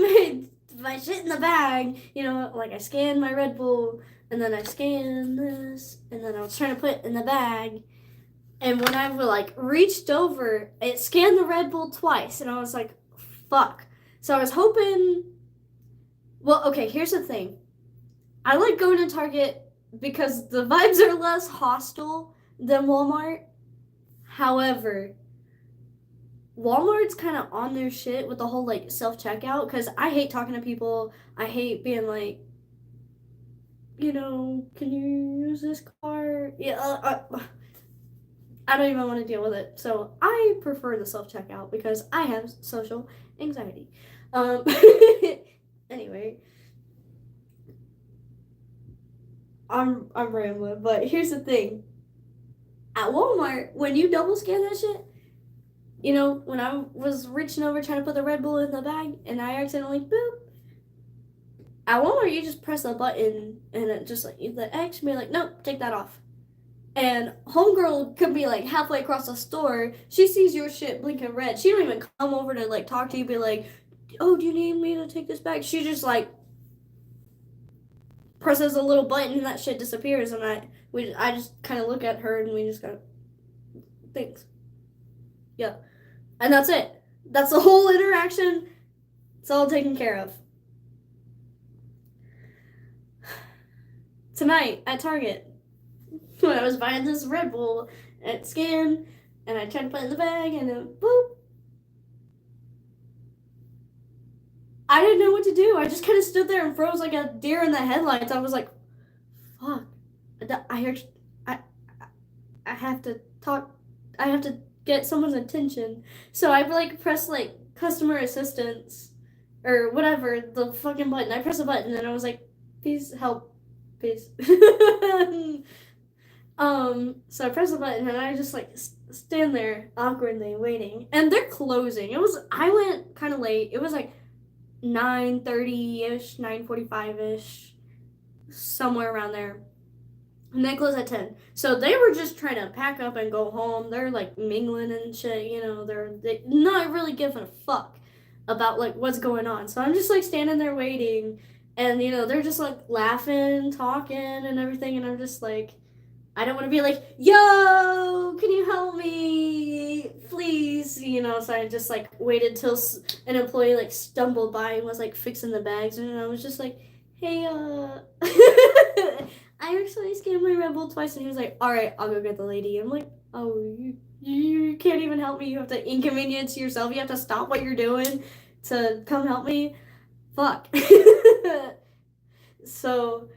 my shit in the bag. You know, like I scanned my Red Bull, and then I scanned this, and then I was trying to put it in the bag. And when I like reached over, it scanned the Red Bull twice, and I was like, "Fuck!" So I was hoping. Well, okay. Here's the thing. I like going to Target because the vibes are less hostile than Walmart. However, Walmart's kind of on their shit with the whole like self checkout because I hate talking to people. I hate being like, you know, can you use this card? Yeah, I don't even want to deal with it. So I prefer the self checkout because I have social anxiety. Um, anyway, I'm rambling, but here's the thing. At Walmart, when you double scan that shit, you know, when I was reaching over trying to put the Red Bull in the bag and I accidentally boop. At Walmart, you just press a button and it just like the X be like, nope, take that off. And homegirl could be like halfway across the store. She sees your shit blinking red. She don't even come over to like talk to you, be like, oh, do you need me to take this back? She just like presses a little button and that shit disappears. And I just kind of look at her and we just go, thanks. Yeah. And that's it. That's the whole interaction. It's all taken care of. Tonight at Target, when I was buying this Red Bull, it scanned, and I tried to put it in the bag, and then boop. I didn't know what to do. I just kind of stood there and froze like a deer in the headlights. I was like, fuck. I, I have to talk. I have to get someone's attention. So I like pressed like customer assistance or whatever the fucking button. I pressed a button and I was like, please help, please. So I press the button and I just like stand there awkwardly waiting, and they're closing. I went kind of late. It was like 9:30 ish, 9:45 ish, somewhere around there. And they close at 10. So they were just trying to pack up and go home. They're like mingling and shit, you know, they not really giving a fuck about like what's going on. So I'm just like standing there waiting, and you know, they're just like laughing, talking and everything, and I'm just like, I don't want to be like, yo, can you help me, please? You know, so I just like waited till an employee like stumbled by and was like fixing the bags, and I was just like, hey, I actually scanned my Red Bull twice, and he was like, all right, I'll go get the lady. I'm like, oh, you can't even help me. You have to inconvenience yourself. You have to stop what you're doing to come help me. Fuck. So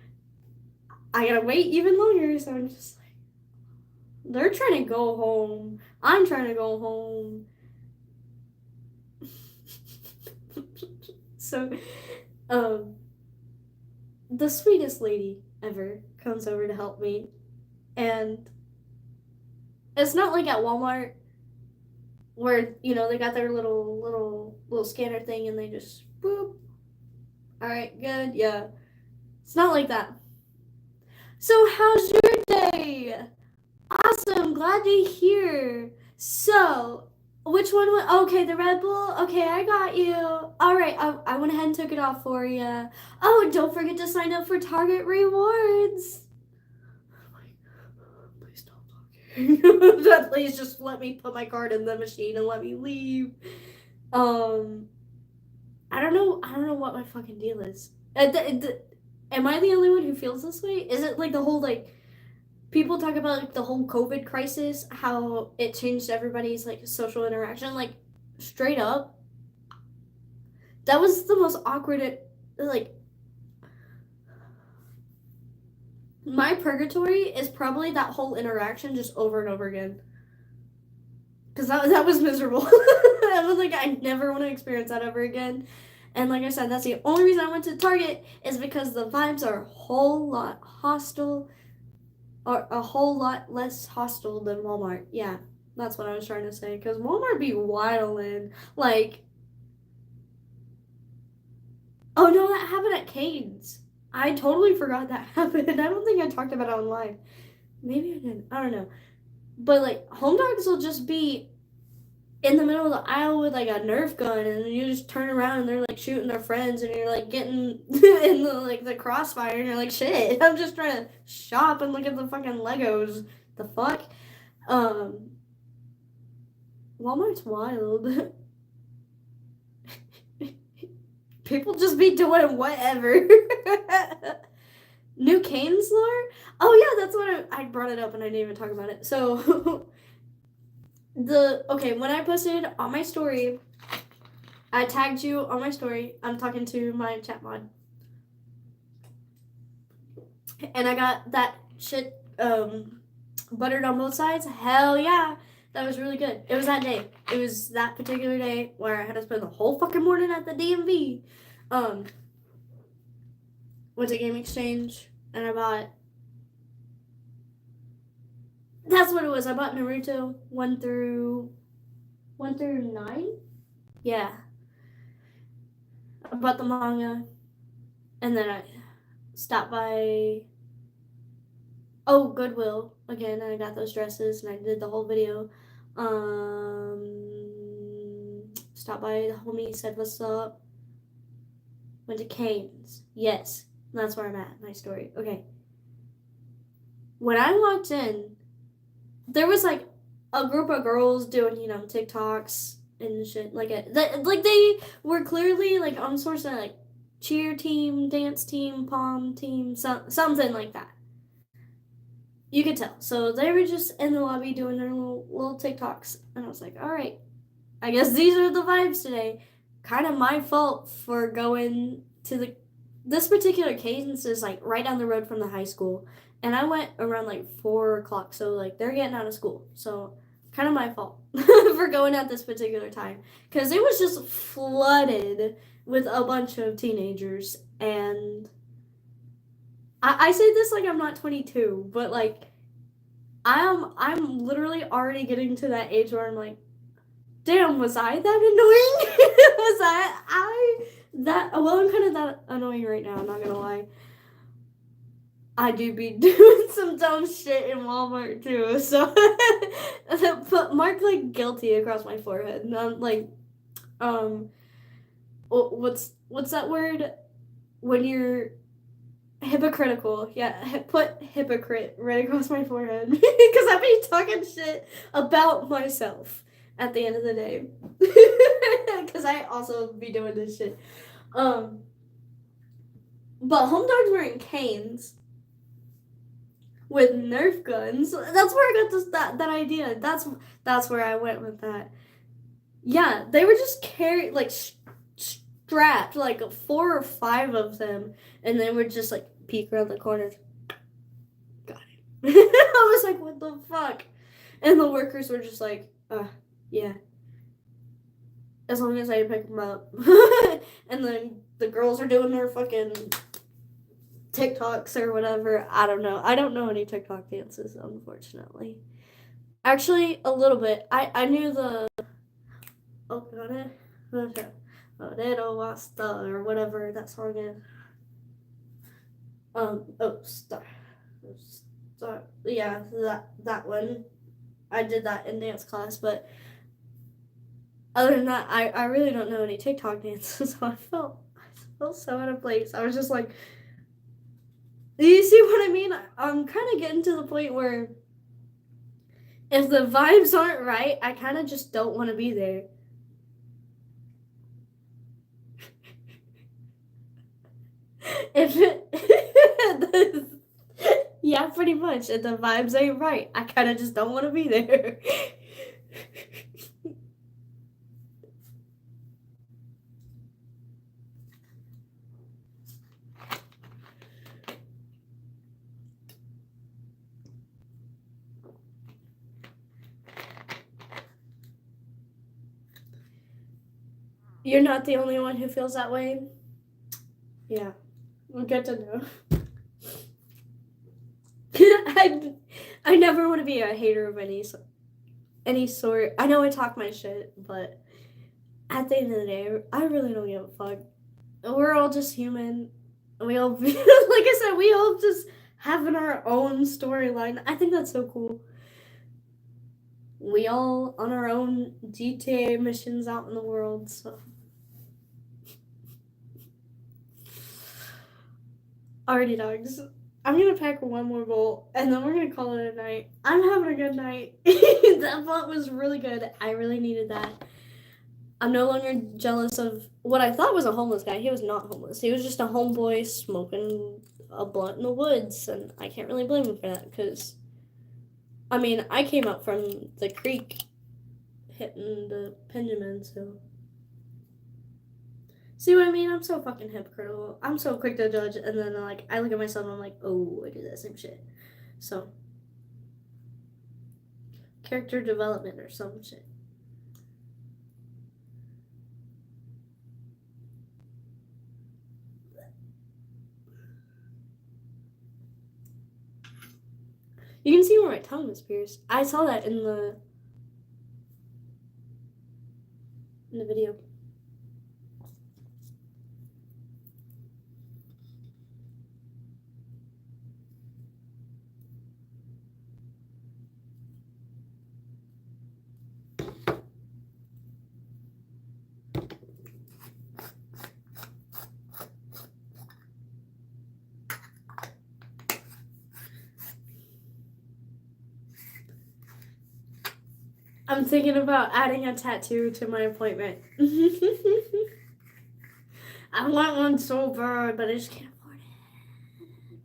I gotta wait even longer. So I'm just like, They're trying to go home. I'm trying to go home. So, the sweetest lady ever comes over to help me, and it's not like at Walmart where they got their little scanner thing and they just boop. All right, good, yeah. It's not like that. So how's your day? Awesome, glad to hear. So, which one was, okay, the Red Bull? Okay, I got you. All right, I went ahead and took it off for you. Oh, don't forget to sign up for Target Rewards. Please stop talking. Please just let me put my card in the machine and let me leave. I don't know what my fucking deal is. Am I the only one who feels this way? Is it like the whole people talk about like the whole COVID crisis, how it changed everybody's like social interaction, like straight up. That was the most awkward. Like my purgatory is probably that whole interaction just over and over again. Cause that was miserable. I was like, I never want to experience that ever again. And like I said, that's the only reason I went to Target is because the vibes are a whole lot hostile, or a whole lot less hostile than Walmart. Yeah, that's what I was trying to say. Because Walmart be wildin'. Like, oh no, that happened at Cane's. I totally forgot that happened. I don't think I talked about it online. Maybe I didn't. I don't know. But like, home dogs will just be in the middle of the aisle with like a Nerf gun, and you just turn around and they're like shooting their friends, and you're like getting in the crossfire, and you're like, shit, I'm just trying to shop and look at the fucking Legos. The fuck? Walmart's wild. People just be doing whatever. New Cane's lore? Oh yeah, that's what I brought it up and I didn't even talk about it. So when I posted on my story, I tagged you on my story. I'm talking to my chat mod. And I got that shit buttered on both sides. Hell yeah. That was really good. It was that day. It was that particular day where I had to spend the whole fucking morning at the DMV. Went to Game Exchange and I bought. That's what it was. I bought Naruto 1 through 9. Yeah. I bought the manga, and then I stopped by. Oh, Goodwill again. And I got those dresses, and I did the whole video. Stopped by the homie, said what's up. Went to Cane's. Yes, that's where I'm at. My story. Okay. When I walked in, there was like a group of girls doing TikToks and shit like they were clearly like on sort of like cheer team, dance team, pom team, something like that. You could tell. So they were just in the lobby doing their little TikToks, and I was like, all right, I guess these are the vibes today. Kind of my fault for going to this particular cadence is like right down the road from the high school, and I went around like 4 o'clock, so like they're getting out of school, so kind of my fault for going at this particular time, because it was just flooded with a bunch of teenagers. And I say this like I'm not 22, but like I'm literally already getting to that age where I'm like, damn, was I that annoying? Was I that, well, I'm kind of that annoying right now, I'm not gonna lie. I do be doing some dumb shit in Walmart too, so put mark like guilty across my forehead. And I'm like, what's that word when you're hypocritical? Yeah, put hypocrite right across my forehead because I be talking shit about myself at the end of the day, because I also be doing this shit. But home dogs were in Cane's with Nerf guns. That's where I got that idea. That's where I went with that. Yeah, they were just strapped, like 4 or 5 of them, and they would just like peek around the corners. Got it. I was like, what the fuck? And the workers were just like, yeah, as long as I pick them up. And then the girls are doing their fucking TikToks or whatever. I don't know. I don't know any TikTok dances, unfortunately. Actually, a little bit. I knew the or whatever that song is. Star. Yeah, that one. I did that in dance class, but other than that, I really don't know any TikTok dances. So I felt so out of place. I was just like, you see what I mean? I'm kind of getting to the point where if the vibes aren't right, I kind of just don't want to be there. If it, yeah, pretty much. If the vibes ain't right, I kind of just don't want to be there. You're not the only one who feels that way. Yeah, well, good to know. I never want to be a hater of any sort. I know I talk my shit, but at the end of the day, I really don't give a fuck. We're all just human. We all, like I said, we all just having our own storyline. I think that's so cool. We all on our own GTA missions out in the world, so. Alrighty, dogs. I'm gonna pack one more bowl, and then we're gonna call it a night. I'm having a good night. That blunt was really good. I really needed that. I'm no longer jealous of what I thought was a homeless guy. He was not homeless. He was just a homeboy smoking a blunt in the woods, and I can't really blame him for that, because, I mean, I came up from the creek hitting the Benjamin, so. See what I mean? I'm so fucking hypocritical. I'm so quick to judge, and then like I look at myself and I'm like, oh, I do that same shit. So character development or some shit. You can see where my tongue was pierced. I saw that in the video. I'm thinking about adding a tattoo to my appointment. I want one so bad, but I just can't afford it.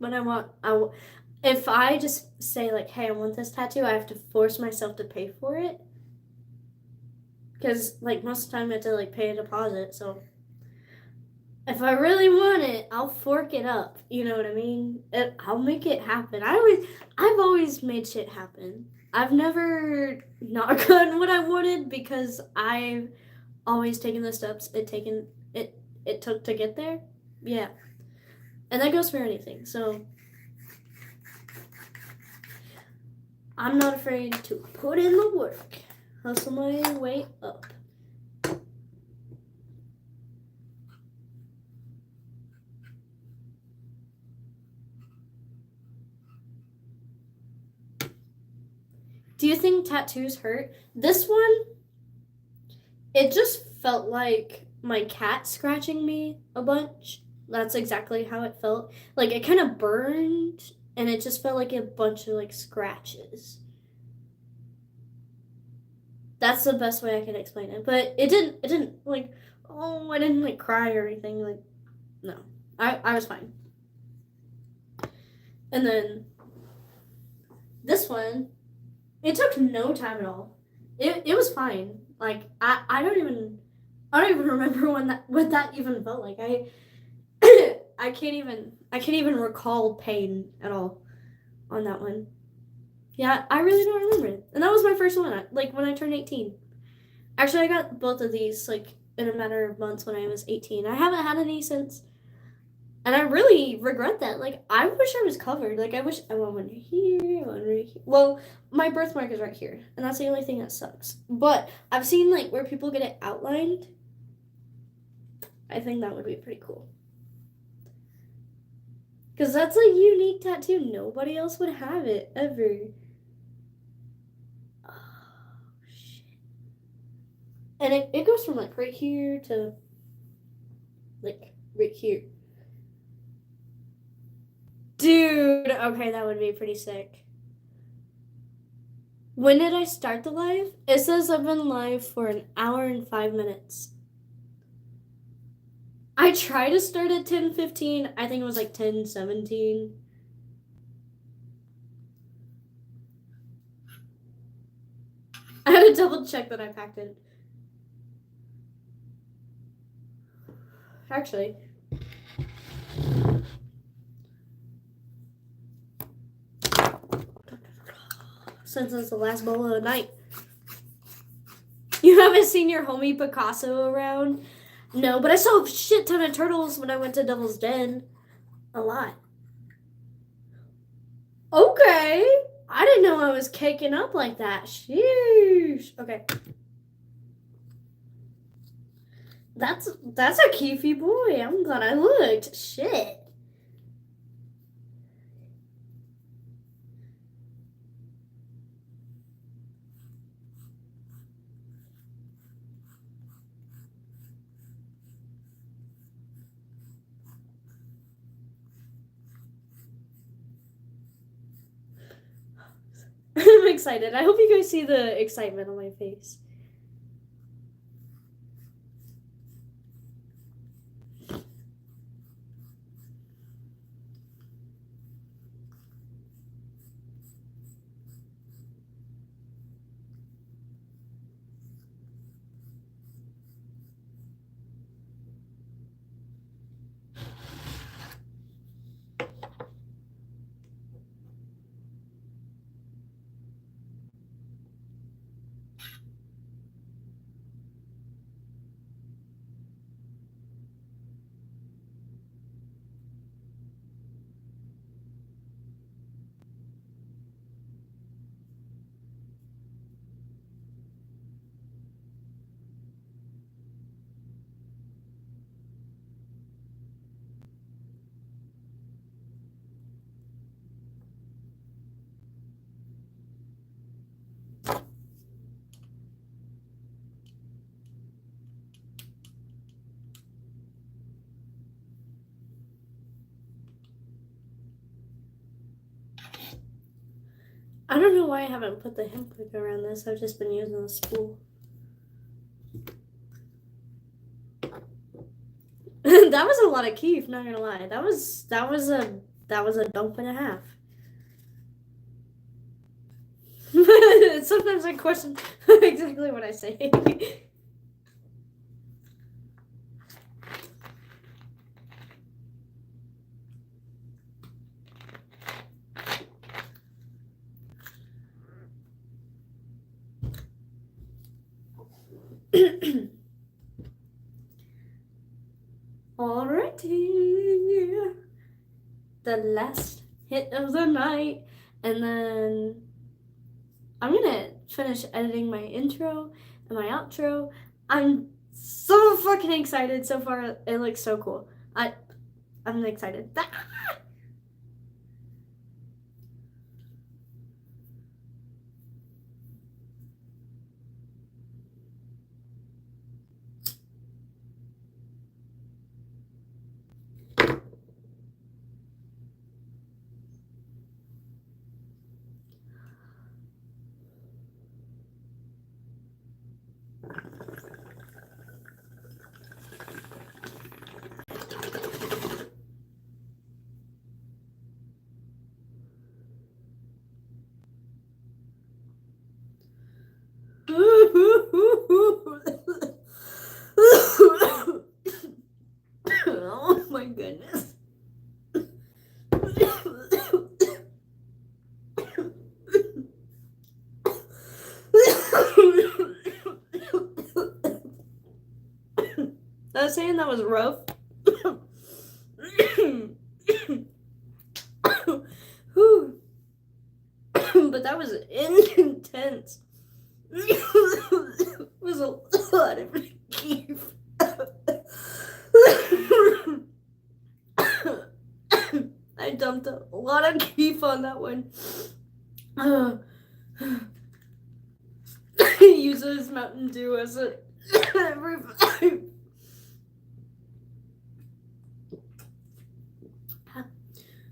But if I just say like, hey, I want this tattoo, I have to force myself to pay for it. Because like most of the time I have to like pay a deposit, so if I really want it, I'll fork it up. You know what I mean? I'll make it happen. I've always made shit happen. I've never not gotten what I wanted because I've always taken the steps it took to get there. Yeah. And that goes for anything. So I'm not afraid to put in the work. Hustle my way up. Do you think tattoos hurt? This one, it just felt like my cat scratching me a bunch. That's exactly how it felt. Like, it kind of burned, and it just felt like a bunch of, like, scratches. That's the best way I can explain it. But it didn't, like, oh, I didn't, like, cry or anything. Like, no. I was fine. And then this one, it took no time at all. It was fine. Like I don't even remember what that even felt like. I can't even recall pain at all on that one. Yeah, I really don't remember it. And that was my first one, like, when I turned 18. Actually, I got both of these, like, in a matter of months when I was 18. I haven't had any since. And I really regret that. Like, I wish I was covered. Like, I wish I want one here, one right here. Well, my birthmark is right here. And that's the only thing that sucks. But I've seen, like, where people get it outlined. I think that would be pretty cool. Because that's a unique tattoo. Nobody else would have it, ever. And it goes from, like, right here to, like, right here. Dude, okay, that would be pretty sick. When did I start the live? It says I've been live for an hour and 5 minutes. I tried to start at 10:15. I think it was like 10:17. I had to double check that I packed it. Actually. Since it's the last bowl of the night. You haven't seen your homie Picasso around? No, but I saw a shit ton of turtles when I went to Devil's Den. A lot. Okay. I didn't know I was caking up like that. Sheesh. Okay. That's a keefy boy. I'm glad I looked. Shit. I'm excited. I hope you guys see the excitement on my face. I don't know why I haven't put the hem click around this. I've just been using the spool. That was a lot of keef, not gonna lie. That was a dump and a half. Sometimes I question exactly what I say. Alrighty. The last hit of the night. And then I'm gonna finish editing my intro and my outro. I'm so fucking excited so far. It looks so cool. I'm excited. Oh my goodness. was saying that was rough. Whew. But that was intense. It was a lot of grief. I dumped a lot of grief on that one. Use this Mountain Dew as a revive.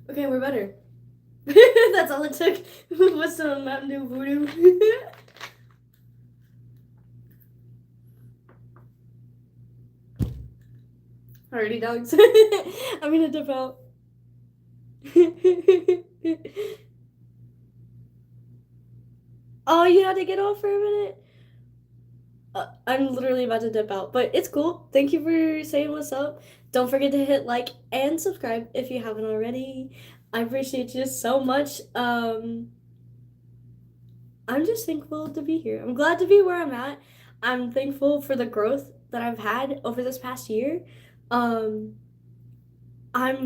Okay, we're better. That's all it took. What's the Mountain Dew Voodoo? Alrighty, dogs. I'm gonna dip out. Oh, you had to get off for a minute? I'm literally about to dip out, but it's cool. Thank you for saying what's up. Don't forget to hit like and subscribe if you haven't already. I appreciate you so much. I'm just thankful to be here. I'm glad to be where I'm at. I'm thankful for the growth that I've had over this past year. I'm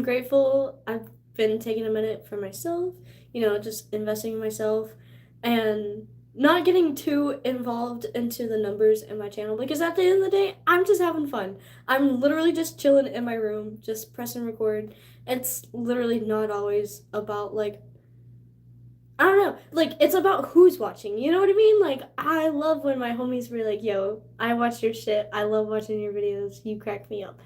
grateful I've been taking a minute for myself, just investing in myself and not getting too involved into the numbers in my channel, because at the end of the day, I'm just having fun. I'm literally just chilling in my room, just pressing record. It's literally not always about, like, I don't know, like, it's about who's watching, you know what I mean? Like, I love when my homies were like, yo, I watch your shit, I love watching your videos, you crack me up.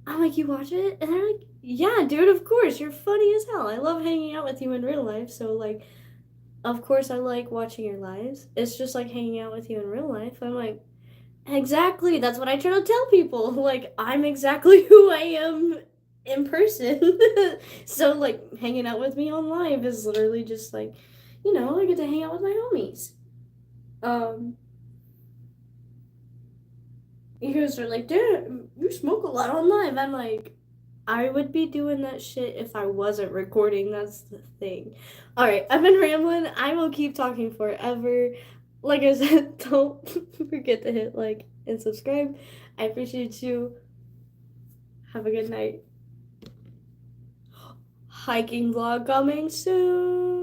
I'm like, you watch it? And they're like, yeah, dude, of course, you're funny as hell. I love hanging out with you in real life, so, like, of course I like watching your lives. It's just like hanging out with you in real life. I'm like, exactly, that's what I try to tell people. Like, I'm exactly who I am in person. So, like, hanging out with me on live is literally just like, I get to hang out with my homies. You guys are like, damn, you smoke a lot on live. I'm like, I would be doing that shit if I wasn't recording. That's the thing. All right, I've been rambling. I will keep talking forever. Like I said, don't forget to hit like and subscribe. I appreciate you. Have a good night. Hiking vlog coming soon.